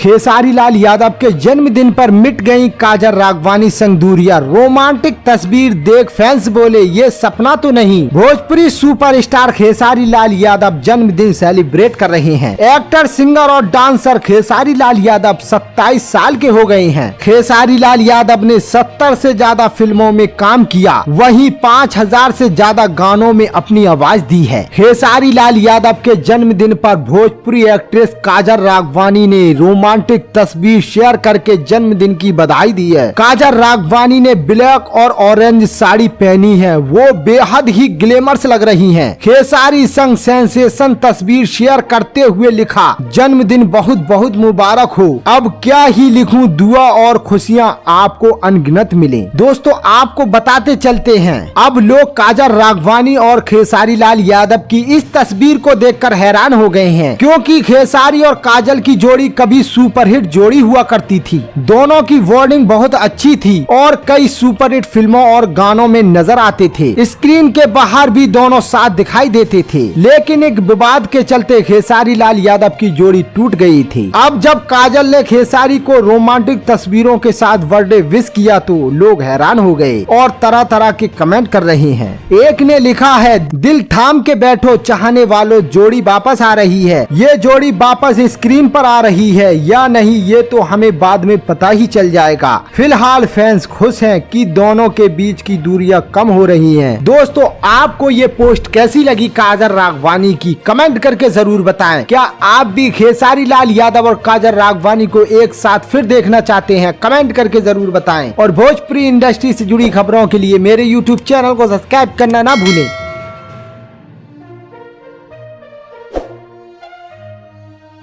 खेसारी लाल यादव के जन्मदिन पर मिट गई काजल राघवानी संग दूरियां। रोमांटिक तस्वीर देख फैंस बोले ये सपना तो नहीं। भोजपुरी सुपरस्टार खेसारी लाल यादव जन्मदिन सेलिब्रेट कर रहे हैं। एक्टर, सिंगर और डांसर खेसारी लाल यादव 27 साल के हो गए हैं। खेसारी लाल यादव ने 70 से ज्यादा फिल्मों में काम किया, वहीं 5000 से ज्यादा गानों में अपनी आवाज दी है। खेसारी लाल यादव के जन्मदिन पर भोजपुरी एक्ट्रेस काजल राघवानी ने रोमांटिक तस्वीर शेयर करके जन्मदिन की बधाई दी है। काजल राघवानी ने ब्लैक और ऑरेंज साड़ी पहनी है, वो बेहद ही ग्लैमरस लग रही हैं। खेसारी संग सेंसेशन तस्वीर शेयर करते हुए लिखा, जन्मदिन बहुत बहुत मुबारक हो। अब क्या ही लिखूं, दुआ और खुशियां आपको अनगिनत मिले। दोस्तों आपको बताते चलते हैं, अब लोग काजल राघवानी और खेसारी लाल यादव की इस तस्वीर को देखकर हैरान हो गए हैं, क्योंकि खेसारी और काजल की जोड़ी कभी सुपरहिट जोड़ी हुआ करती थी। दोनों की बॉन्डिंग बहुत अच्छी थी और कई सुपरहिट फिल्मों और गानों में नजर आते थे। स्क्रीन के बाहर भी दोनों साथ दिखाई देते थे, लेकिन एक विवाद के चलते खेसारी लाल यादव की जोड़ी टूट गई थी। अब जब काजल ने खेसारी को रोमांटिक तस्वीरों के साथ बर्थडे विश किया तो लोग हैरान हो गए और तरह तरह के कमेंट कर रहे हैं। एक ने लिखा है, दिल थाम के बैठो चाहने वालों, जोड़ी वापस आ रही है। ये जोड़ी वापस स्क्रीन पर आ रही है या नहीं ये तो हमें बाद में पता ही चल जाएगा। फिलहाल फैंस खुश हैं कि दोनों के बीच की दूरियां कम हो रही हैं। दोस्तों आपको ये पोस्ट कैसी लगी काजल राघवानी की, कमेंट करके जरूर बताएं। क्या आप भी खेसारी लाल यादव और काजल राघवानी को एक साथ फिर देखना चाहते हैं? कमेंट करके जरूर बताएं और भोजपुरी इंडस्ट्री से जुड़ी खबरों के लिए मेरे YouTube चैनल को सब्सक्राइब करना ना भूलें।